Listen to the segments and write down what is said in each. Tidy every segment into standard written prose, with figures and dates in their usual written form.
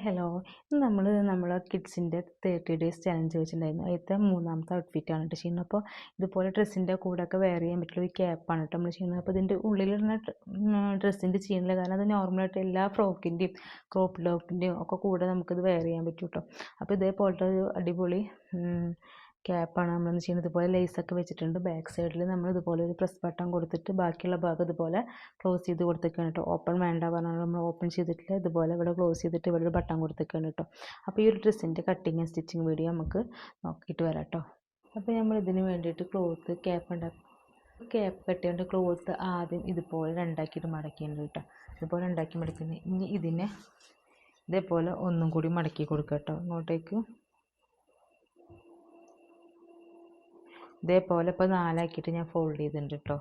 Hello, ഇന്ന് നമ്മളെ കിഡ്സിൻ്റെ 30 days challenge വെച്ചിട്ടുണ്ടായിരുന്നു. അതിലത്തെ മൂന്നാമത്തെ ഔട്ട്ഫിറ്റാണ് കേട്ടോ ചെയ്യുന്നത്. അപ്പോൾ ഇതുപോലെ ഡ്രസ്സിൻ്റെ കൂടെയൊക്കെ വെയർ ചെയ്യാൻ പറ്റുള്ള ഒരു ക്യാപ്പാണ് കേട്ടോ നമ്മൾ ചെയ്യുന്നത്. അപ്പോൾ ഇതിൻ്റെ ഉള്ളിലിടുന്ന ഡ്രസ്സിൻ്റെ ചെയ്യുന്നില്ല, കാരണം അത് നോർമലായിട്ട് എല്ലാ ഫ്രോക്കിൻ്റെയും ക്രോപ്പ് ടോപ്പിൻ്റെയും ഒക്കെ കൂടെ നമുക്കിത് വെയർ ചെയ്യാൻ പറ്റും കേട്ടോ. അപ്പോൾ ഇതേപോലത്തെ ഒരു അടിപൊളി ക്യാപ്പാണ് നമ്മളൊന്ന് ചെയ്യുന്നത്. ഇതുപോലെ ലേസൊക്കെ വെച്ചിട്ടുണ്ട്. ബാക്ക് സൈഡിൽ നമ്മൾ ഇതുപോലെ ഒരു പ്രസ് ബട്ടൺ കൊടുത്തിട്ട് ബാക്കിയുള്ള ഭാഗം ഇതുപോലെ ക്ലോസ് ചെയ്ത് കൊടുത്തേക്കാണ് കേട്ടോ. ഓപ്പൺ വേണ്ട പറഞ്ഞാൽ നമ്മൾ ഓപ്പൺ ചെയ്തിട്ടില്ല, ഇതുപോലെ ഇവിടെ ക്ലോസ് ചെയ്തിട്ട് ഇവിടെ ഒരു ബട്ടൺ കൊടുത്തേക്കാണ് കേട്ടോ. അപ്പോൾ ഈ ഒരു ഡ്രസ്സിൻ്റെ കട്ടിങ് ആൻഡ് സ്റ്റിച്ചിങ് വീഡിയോ നമുക്ക് നോക്കിയിട്ട് വരാം കേട്ടോ. അപ്പോൾ നമ്മൾ ഇതിന് വേണ്ടിയിട്ട് ക്യാപ്പ് കെട്ടിയോണ്ട് ക്ലോത്ത് ആദ്യം ഇതുപോലെ രണ്ടാക്കിയിട്ട് മടക്കിയിട്ടുണ്ട് കേട്ടോ. ഇതുപോലെ ഉണ്ടാക്കി മടക്കുന്നത്. ഇനി ഇതിനെ ഇതേപോലെ ഒന്നും കൂടി മടക്കി കൊടുക്കുക കേട്ടോ. ഇങ്ങോട്ടേക്ക് ഇതേപോലെ ഇപ്പോൾ 4 ആക്കിയിട്ട് ഞാൻ ഫോൾഡ് ചെയ്തിട്ടുണ്ട് കേട്ടോ.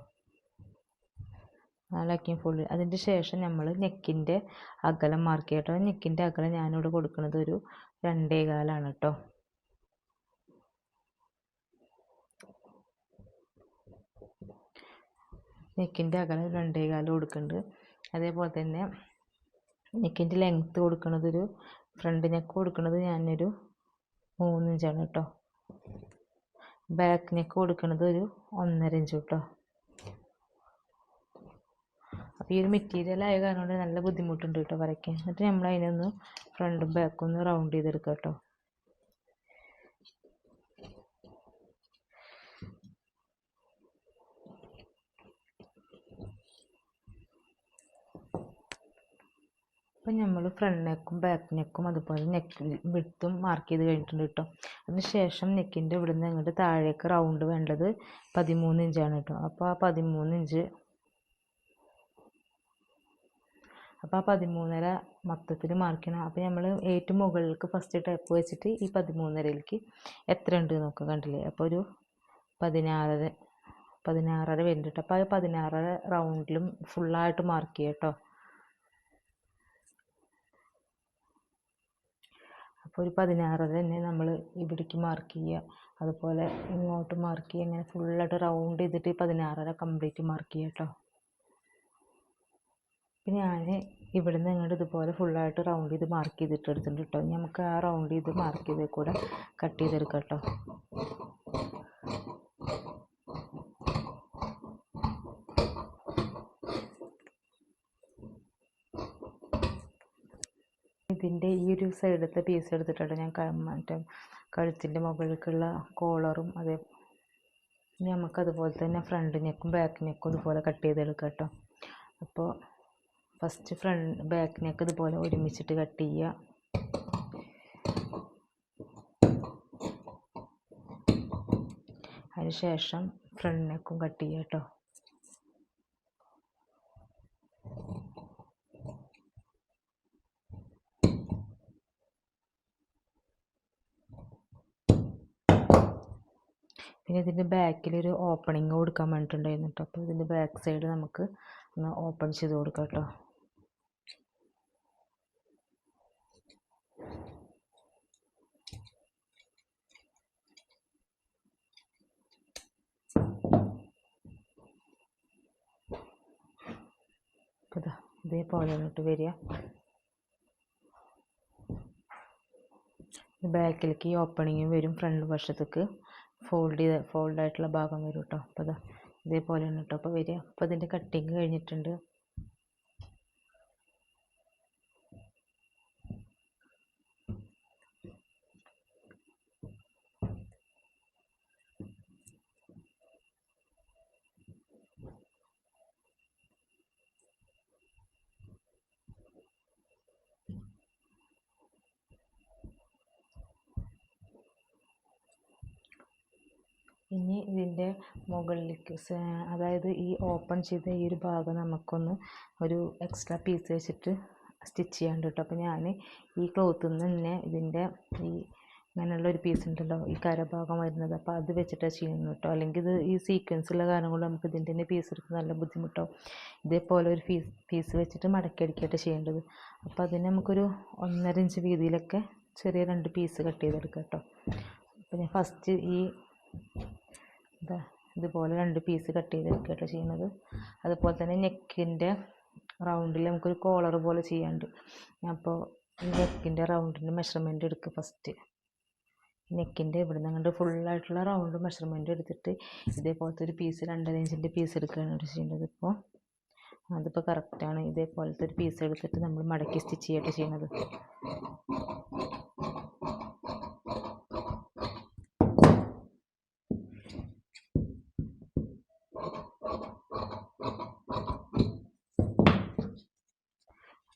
4 ആക്കി ഫോൾഡ്. അതിൻ്റെ ശേഷം നമ്മൾ നെക്കിൻ്റെ അകലം മാർക്ക് ചെയ്യട്ടോ. നെക്കിൻ്റെ അകലം ഞാനിവിടെ കൊടുക്കുന്നത് ഒരു 2.25 കേട്ടോ. നെക്കിൻ്റെ അകലം 2.25 കൊടുക്കുന്നുണ്ട്. അതേപോലെ തന്നെ നെക്കിൻ്റെ ലെങ്ത്ത് കൊടുക്കുന്നത് ഫ്രണ്ട് നെക്ക് കൊടുക്കുന്നത് ഞാനൊരു 3 ഇഞ്ചാണ് കേട്ടോ. ബാക്ക് നെക്ക് കൊടുക്കുന്നത് ഒരു 1.5 ഇഞ്ച് കേട്ടോ. അപ്പോൾ ഈ ഒരു മെറ്റീരിയൽ ആയ കാരണം കൊണ്ട് നല്ല ബുദ്ധിമുട്ടുണ്ട് കേട്ടോ വരയ്ക്കാൻ. എന്നിട്ട് നമ്മൾ അതിനൊന്ന് ഫ്രണ്ടും ബാക്കും ഒന്ന് റൗണ്ട് ചെയ്തെടുക്കുക കേട്ടോ. അപ്പം നമ്മൾ ഫ്രണ്ട് നെക്കും ബാക്ക് നെക്കും അതുപോലെ നെക്ക് വിഡ്ത്തും മാർക്ക് ചെയ്ത് കഴിഞ്ഞിട്ടുണ്ട് കേട്ടോ. അതിന് ശേഷം നെക്കിൻ്റെ ഇവിടുന്ന് അങ്ങോട്ട് താഴേക്ക് റൗണ്ട് വേണ്ടത് 13 ഇഞ്ചാണ് കേട്ടോ. അപ്പോൾ ആ 13.5 മൊത്തത്തിൽ മാർക്ക് ചെയ്യണം. അപ്പോൾ നമ്മൾ ഏറ്റവും മുകളിലേക്ക് ഫസ്റ്റ് ടേപ്പ് വെച്ചിട്ട് ഈ 13.5ലേക്ക് എത്ര ഉണ്ട് നോക്കുക, കണ്ടില്ലേ? അപ്പോൾ ഒരു 16 വരുന്നുണ്ട് കേട്ടോ. അപ്പോൾ ആ 16 റൗണ്ടിലും ഫുള്ളായിട്ട് മാർക്ക് ചെയ്യുക കേട്ടോ. അപ്പോൾ ഒരു 16 തന്നെ നമ്മൾ ഇവിടേക്ക് മാർക്ക് ചെയ്യുക, അതുപോലെ ഇങ്ങോട്ട് മാർക്ക് ചെയ്യുക. ഇങ്ങനെ ഫുള്ളായിട്ട് റൗണ്ട് ചെയ്തിട്ട് 16 കംപ്ലീറ്റ് മാർക്ക് ചെയ്യുക കേട്ടോ. പിന്നെ ഞാൻ ഇവിടുന്ന് ഇങ്ങോട്ട് ഇതുപോലെ ഫുള്ളായിട്ട് റൗണ്ട് ചെയ്ത് മാർക്ക് ചെയ്തിട്ട് എടുത്തിട്ടുണ്ട് കേട്ടോ. നമുക്ക് ആ റൗണ്ട് ചെയ്ത് മാർക്ക് ചെയ്ത് കൂടെ കട്ട് ചെയ്തെടുക്കാം കേട്ടോ. ഇതിൻ്റെ ഈ ഒരു സൈഡത്തെ പീസ് എടുത്തിട്ടുണ്ട് ഞാൻ മറ്റേ കഴുത്തിൻ്റെ മുകളിലേക്കുള്ള കോളറും അതേ നമുക്കതുപോലെ തന്നെ ഫ്രണ്ട് നെക്കും ബാക്ക് നെക്കും ഇതുപോലെ കട്ട് ചെയ്തെടുക്കാം കേട്ടോ. അപ്പോൾ ഫസ്റ്റ് ബാക്ക് നെക്ക് ഇതുപോലെ ഒരുമിച്ചിട്ട് കട്ട് ചെയ്യുക. അതിന് ശേഷം ഫ്രണ്ട് നെക്കും കട്ട് ചെയ്യുക കേട്ടോ. പിന്നെ ഇതിൻ്റെ ബാക്കിലൊരു ഓപ്പണിങ് കൊടുക്കാൻ വേണ്ടിയിട്ടുണ്ടായിരുന്നു കേട്ടോ. അപ്പോൾ ഇതിൻ്റെ ബാക്ക് സൈഡ് നമുക്ക് ഒന്ന് ഓപ്പൺ ചെയ്ത് കൊടുക്കാം കേട്ടോ. ഇതേപോലെയാണ് ഇട്ട് വരിക. ബാക്കിലേക്ക് ഈ ഓപ്പണിങ്ങും വരും, ഫ്രണ്ട് വശത്തേക്ക് ഫോൾഡായിട്ടുള്ള ഭാഗം വരും കേട്ടോ. അപ്പോൾ ഇതേപോലെയാണ് കേട്ടോ അപ്പോൾ വരിക. അപ്പോൾ ഇതിൻ്റെ കട്ടിങ് കഴിഞ്ഞിട്ടുണ്ട്. ഇനി ഇതിൻ്റെ മുകളിലേക്ക് അതായത് ഈ ഓപ്പൺ ചെയ്ത ഈ ഒരു ഭാഗം നമുക്കൊന്ന് ഒരു എക്സ്ട്രാ പീസ് വെച്ചിട്ട് സ്റ്റിച്ച് ചെയ്യാണ്ട് കേട്ടോ. അപ്പോൾ ഞാൻ ഈ ക്ലോത്തിൽ നിന്ന് തന്നെ ഇതിൻ്റെ ഈ ഇങ്ങനെയുള്ള ഒരു പീസ് ഉണ്ടല്ലോ, ഈ കരഭാഗം വരുന്നത്, അപ്പോൾ അത് വെച്ചിട്ടാണ് ചെയ്യുന്നത് കേട്ടോ. അല്ലെങ്കിൽ ഇത് ഈ സീക്വൻസുള്ള കാരണം കൊണ്ട് നമുക്ക് ഇതിൻ്റെ തന്നെ പീസ് എടുക്കാൻ നല്ല ബുദ്ധിമുട്ടാവും. ഇതേപോലെ ഒരു പീസ് വെച്ചിട്ട് മടക്കി അടിക്കുകയായിട്ട് ചെയ്യേണ്ടത്. അപ്പോൾ അതിന് നമുക്കൊരു 1.5 ഇഞ്ച് വീതിയിലൊക്കെ ചെറിയ 2 പീസ് കട്ട് ചെയ്തെടുക്കാം കേട്ടോ. അപ്പോൾ ഞാൻ ഫസ്റ്റ് ഇതുപോലെ 2 പീസ് കട്ട് ചെയ്തെടുക്കുകയാട്ടോ ചെയ്യുന്നത്. അതുപോലെ തന്നെ നെക്കിൻ്റെ റൗണ്ടിൽ നമുക്കൊരു കോളർ പോലെ ചെയ്യാനുണ്ട്. അപ്പോൾ ഈ നെക്കിൻ്റെ റൗണ്ടിൻ്റെ മെഷർമെൻറ്റ് എടുക്കുക. ഫസ്റ്റ് നെക്കിൻ്റെ ഇവിടെ നിന്ന് അങ്ങോട്ട് ഫുള്ളായിട്ടുള്ള റൗണ്ട് മെഷർമെൻറ്റ് എടുത്തിട്ട് ഇതേപോലത്തെ ഒരു പീസ് 2.5 ഇഞ്ചിൻ്റെ പീസ് എടുക്കുകയാണ് ചെയ്യുന്നത്. ഇപ്പോൾ അതിപ്പോൾ കറക്റ്റാണ്. ഇതേപോലത്തെ ഒരു പീസ് എടുത്തിട്ട് നമ്മൾ മടക്കി സ്റ്റിച്ച് ചെയ്യട്ടെ ചെയ്യുന്നത്.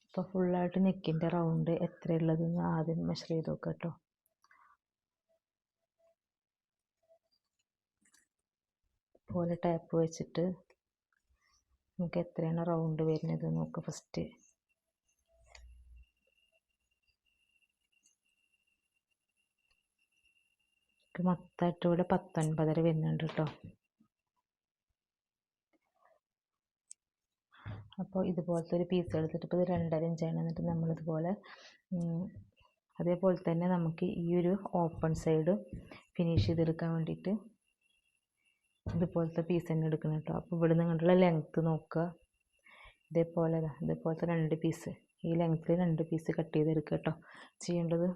അപ്പോൾ ഫുള്ളായിട്ട് നെക്കിൻ്റെ റൗണ്ട് എത്രയുള്ളതെന്ന് ആദ്യം മെഷർ ചെയ്ത് നോക്കുക കേട്ടോ. പോലെ ടാപ്പ് വെച്ചിട്ട് നമുക്ക് എത്രയാണ് റൗണ്ട് വരുന്നത് നോക്കുക. ഫസ്റ്റ് മൊത്തമായിട്ട് ഇവിടെ 19.5 വരുന്നുണ്ട് കേട്ടോ. അപ്പോൾ ഇതുപോലത്തെ ഒരു പീസ് എടുത്തിട്ട് ഇപ്പോൾ ഇത് 2.5 ഇഞ്ചാണ്. എന്നിട്ട് നമ്മളിതുപോലെ അതേപോലെ തന്നെ നമുക്ക് ഈ ഒരു ഓപ്പൺ സൈഡ് ഫിനിഷ് ചെയ്തെടുക്കാൻ വേണ്ടിയിട്ട് ഇതുപോലത്തെ പീസ് തന്നെ എടുക്കണം കേട്ടോ. അപ്പോൾ ഇവിടെ നിങ്ങളുടെ ലെങ്ത്ത് നോക്കുക. ഇതേപോലത്തെ 2 പീസ്, ഈ ലെങ്ത്തിൽ 2 പീസ് കട്ട് ചെയ്തെടുക്കുക കേട്ടോ ചെയ്യേണ്ടത്.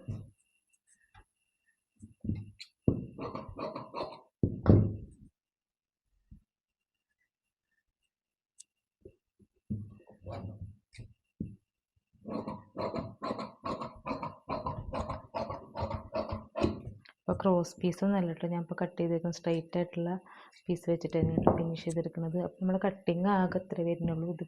അപ്പോൾ ക്രോസ് പീസൊന്നും അല്ല കേട്ടോ ഞാൻ ഇപ്പോൾ കട്ട് ചെയ്തേക്കുന്നത്. സ്ട്രൈറ്റ് ആയിട്ടുള്ള പീസ് വെച്ചിട്ട് തന്നെയാണ് ഫിനിഷ് ചെയ്തെടുക്കുന്നത്. അപ്പോൾ നമ്മൾ കട്ടിങ് ആകെ അത്ര വരുന്നുള്ളൂ. ഇത്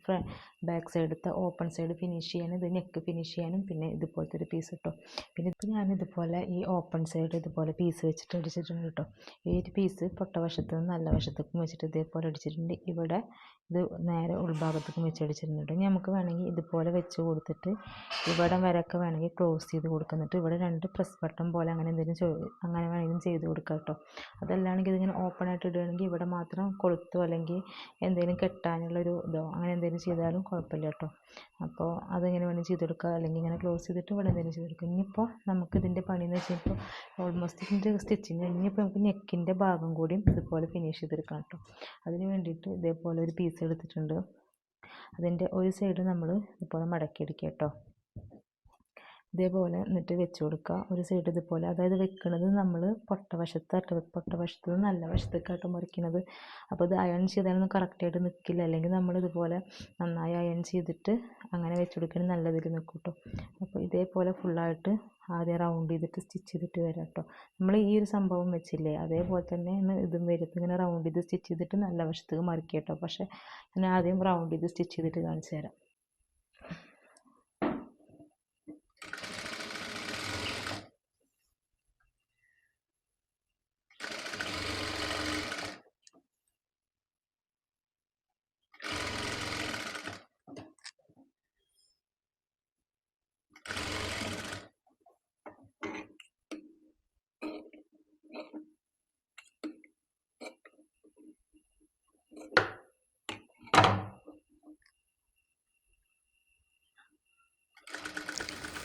ബാക്ക് സൈഡത്തെ ഓപ്പൺ സൈഡ് ഫിനിഷ് ചെയ്യാനും ഇത് നെക്ക് ഫിനിഷ് ചെയ്യാനും പിന്നെ ഇതുപോലത്തെ ഒരു പീസ് കേട്ടോ. പിന്നെ ഇപ്പോൾ ഞാനിതുപോലെ ഈ ഓപ്പൺ സൈഡ് ഇതുപോലെ പീസ് വെച്ചിട്ട് അടിച്ചിട്ടുണ്ട് കേട്ടോ. ഈ ഒരു പീസ് പൊട്ടവശത്തു നിന്ന് നല്ല വശത്തേക്കും വെച്ചിട്ട് ഇതേപോലെ അടിച്ചിട്ടുണ്ട്. ഇവിടെ ഇത് നേരെ ഉൾഭാഗത്തേക്കും വെച്ച് അടിച്ചിട്ടുണ്ട് കേട്ടോ. നമുക്ക് വേണമെങ്കിൽ ഇതുപോലെ വെച്ച് കൊടുത്തിട്ട് ഇവിടെ വരെയൊക്കെ വേണമെങ്കിൽ ക്ലോസ് ചെയ്ത് കൊടുക്കുന്നിട്ട് ഇവിടെ 2 പ്രസ് ബട്ടൺ പോലെ അങ്ങനെ വേണമെങ്കിലും ചെയ്ത് കൊടുക്കാം കേട്ടോ. അതല്ലാണെങ്കിൽ ഇതിങ്ങനെ ഓപ്പൺ ആയിട്ട് ഇടുകയാണെങ്കിൽ ഇവിടെ മാത്രം കൊളുത്തോ അല്ലെങ്കിൽ എന്തെങ്കിലും കെട്ടാനുള്ളൊരു ഇതോ അങ്ങനെ എന്തെങ്കിലും ചെയ്താലും കുഴപ്പമില്ല കേട്ടോ. അപ്പോൾ അതെങ്ങനെ വേണമെങ്കിൽ ചെയ്തെടുക്കുക. അല്ലെങ്കിൽ ഇങ്ങനെ ക്ലോസ് ചെയ്തിട്ട് ഇവിടെ എന്തെങ്കിലും ചെയ്തെടുക്കുക. ഇനിയിപ്പോൾ നമുക്ക് ഇതിൻ്റെ പണിയെന്ന് വെച്ചാൽ ഓൾമോസ്റ്റ് ഇതിൻ്റെ സ്റ്റിച്ചിങ് ഇനിയിപ്പോൾ നമുക്ക് നെക്കിൻ്റെ ഭാഗം കൂടിയും ഇതുപോലെ ഫിനിഷ് ചെയ്തെടുക്കാം കേട്ടോ. അതിന് വേണ്ടിയിട്ട് ഇതേപോലെ ഒരു പീസ് എടുത്തിട്ടുണ്ട്. അതിൻ്റെ ഒരു സൈഡ് നമ്മൾ ഇതുപോലെ മടക്കിയെടുക്കുക കേട്ടോ. ഇതേപോലെ എന്നിട്ട് വെച്ച് കൊടുക്കുക. ഒരു സൈഡ് ഇതുപോലെ, അതായത് വെക്കുന്നത് നമ്മൾ പൊട്ടവശത്ത് നല്ല വശത്തേക്കായിട്ട് മുറിക്കുന്നത്. അപ്പോൾ ഇത് അയൺ ചെയ്താലൊന്നും കറക്റ്റായിട്ട് നിൽക്കില്ല. അല്ലെങ്കിൽ നമ്മളിതുപോലെ നന്നായി അയൺ ചെയ്തിട്ട് അങ്ങനെ വെച്ച് കൊടുക്കുകയാണെങ്കിൽ നല്ല ഇതിൽ നിൽക്കും കേട്ടോ. അപ്പോൾ ഇതേപോലെ ഫുള്ളായിട്ട് ആദ്യം റൗണ്ട് ചെയ്തിട്ട് സ്റ്റിച്ച് ചെയ്തിട്ട് വരാം കേട്ടോ. നമ്മൾ ഈ ഒരു സംഭവം വെച്ചില്ലേ അതേപോലെ തന്നെയാണ് ഇതും വരുന്നത്. ഇങ്ങനെ റൗണ്ട് ചെയ്ത് സ്റ്റിച്ച് ചെയ്തിട്ട് നല്ല വശത്തേക്ക് മറിക്കുക കേട്ടോ. പക്ഷേ ഞാൻ ആദ്യം റൗണ്ട് ചെയ്ത് സ്റ്റിച്ച് ചെയ്തിട്ട് കാണിച്ചു തരാം.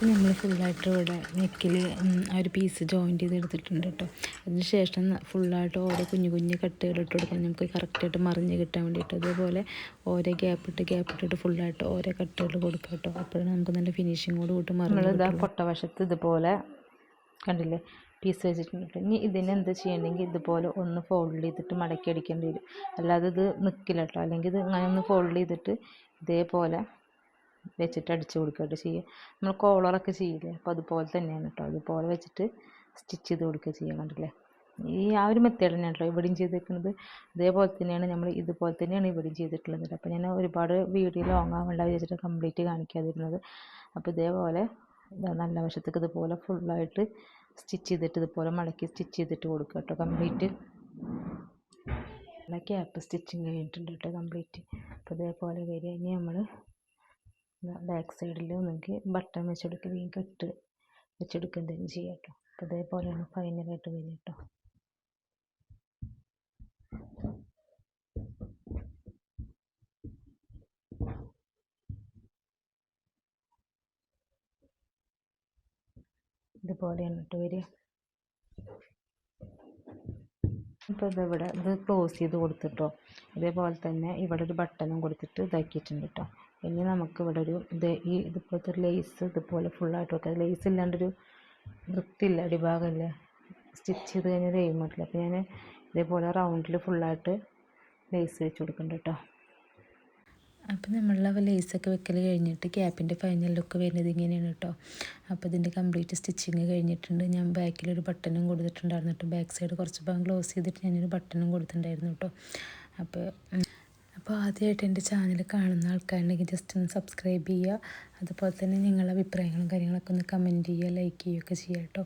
നമ്മൾ ഫുള്ളായിട്ട് ഇവിടെ നെക്കിൽ ആ ഒരു പീസ് ജോയിൻറ്റ് ചെയ്തെടുത്തിട്ടുണ്ട് കേട്ടോ. അതിന് ശേഷം ഫുള്ളായിട്ട് ഓരോ കുഞ്ഞു കട്ടുകൾ ഇട്ട് കൊടുക്കണം നമുക്ക് കറക്റ്റായിട്ട് മറിഞ്ഞ് കിട്ടാൻ വേണ്ടിയിട്ട്. അതേപോലെ ഓരോ ഗ്യാപ്പിട്ടിട്ട് ഫുള്ളായിട്ട് ഓരോ കട്ടുകൾ കൊടുക്കുക കേട്ടോ. അപ്പോഴാണ് നമുക്ക് നല്ല ഫിനിഷിങ്ങോട് കൂട്ടി നമ്മളിതാ പൊട്ടവശത്ത് ഇതുപോലെ കണ്ടില്ലേ പീസ് വെച്ചിട്ടുണ്ട്. ഇനി ഇതിന് എന്ത് ചെയ്യണമെങ്കിൽ ഇതുപോലെ ഒന്ന് ഫോൾഡ് ചെയ്തിട്ട് മടക്കി അടിക്കേണ്ടി വരും. അല്ലാതെ ഇത് നിൽക്കില്ല കേട്ടോ. അല്ലെങ്കിൽ ഇത് അങ്ങനെ ഒന്ന് ഫോൾഡ് ചെയ്തിട്ട് ഇതേപോലെ വെച്ചിട്ട് അടിച്ച് കൊടുക്കുകയായിട്ട് ചെയ്യുക. നമ്മൾ കോളറൊക്കെ ചെയ്യില്ലേ അപ്പോൾ അതുപോലെ തന്നെയാണ് കേട്ടോ. അതുപോലെ വെച്ചിട്ട് സ്റ്റിച്ച് ചെയ്ത് കൊടുക്കുക ചെയ്യുക. കണ്ടില്ലേ ഈ ആ ഒരു മെത്തേഡ് തന്നെയാണ് കേട്ടോ ഇവിടെയും ചെയ്തേക്കുന്നത്. അതേപോലെ തന്നെയാണ് നമ്മൾ ഇതുപോലെ തന്നെയാണ് ഇവിടെയും ചെയ്തിട്ടുള്ളത്. അപ്പോൾ ഞാൻ ഒരുപാട് വീഡിയോ ലോങ് ആവേണ്ട വിചാരിച്ചിട്ട് കംപ്ലീറ്റ് കാണിക്കാതിരുന്നത്. അപ്പോൾ ഇതേപോലെ നല്ല വശത്തേക്ക് ഇതുപോലെ ഫുള്ളായിട്ട് സ്റ്റിച്ച് ചെയ്തിട്ട് ഇതുപോലെ മടക്കി സ്റ്റിച്ച് ചെയ്തിട്ട് കൊടുക്കുക കേട്ടോ. കംപ്ലീറ്റ് ക്യാപ്പ് സ്റ്റിച്ചിങ് കഴിഞ്ഞിട്ടുണ്ട് കേട്ടോ കംപ്ലീറ്റ്. അപ്പോൾ ഇതേപോലെ വരിക. ഇനി നമ്മൾ ബാക്ക് സൈഡിൽ ഒന്നെങ്കിൽ ബട്ടൺ വെച്ചെടുക്കുക, വീണ്ടും കെട്ട് വെച്ചെടുക്കുക എന്തെങ്കിലും ചെയ്യാം കേട്ടോ. അപ്പോൾ ഇതേപോലെയാണ് ഫൈനലായിട്ട് വരിക കേട്ടോ. ഇതുപോലെയാണ് കേട്ടോ വരിക. ഇപ്പോൾ ഇതിവിടെ ഇത് ക്ലോസ് ചെയ്ത് കൊടുത്തിട്ടോ. ഇതേപോലെ തന്നെ ഇവിടെ ഒരു ബട്ടണും കൊടുത്തിട്ട് ഇതാക്കിയിട്ടുണ്ട് കേട്ടോ. ഇനി നമുക്ക് ഇവിടെ ഒരു ഇതുപോലത്തെ ഒരു ലേസ് ഇതുപോലെ ഫുള്ളായിട്ട് വെക്കാം. ലേസ് ഇല്ലാണ്ടൊരു വൃത്തിയില്ല, അടിഭാഗമല്ലേ സ്റ്റിച്ച് ചെയ്ത് കഴിഞ്ഞാൽ കഴിയാൻ പറ്റില്ല. അപ്പോൾ ഞാൻ ഇതേപോലെ റൗണ്ടിൽ ഫുള്ളായിട്ട് ലേസ് വെച്ച് കൊടുക്കുന്നുണ്ട് കേട്ടോ. അപ്പോൾ നമ്മളുടെ ലേസൊക്കെ വെക്കൽ കഴിഞ്ഞിട്ട് ക്യാപ്പിൻ്റെ ഫൈനൽ ലുക്ക് വരുന്നത് ഇങ്ങനെയാണ് കേട്ടോ. അപ്പോൾ ഇതിൻ്റെ കംപ്ലീറ്റ് സ്റ്റിച്ചിങ് കഴിഞ്ഞിട്ടുണ്ട്. ഞാൻ ബാക്കിലൊരു ബട്ടണും കൊടുത്തിട്ടുണ്ടായിരുന്നു കേട്ടോ. ബാക്ക് സൈഡ് കുറച്ച് ഭാഗം ക്ലോസ് ചെയ്തിട്ട് ഞാനൊരു ബട്ടണും കൊടുത്തിട്ടുണ്ടായിരുന്നു കേട്ടോ. അപ്പോൾ ആദ്യമായിട്ട് എൻ്റെ ചാനൽ കാണുന്ന ആൾക്കാരുണ്ടെങ്കിൽ ജസ്റ്റ് ഒന്ന് സബ്സ്ക്രൈബ് ചെയ്യുക. അതുപോലെ തന്നെ നിങ്ങളുടെ അഭിപ്രായങ്ങളും കാര്യങ്ങളൊക്കെ ഒന്ന് കമൻറ്റ് ചെയ്യുക, ലൈക്ക് ചെയ്യുകയൊക്കെ ചെയ്യുക കേട്ടോ.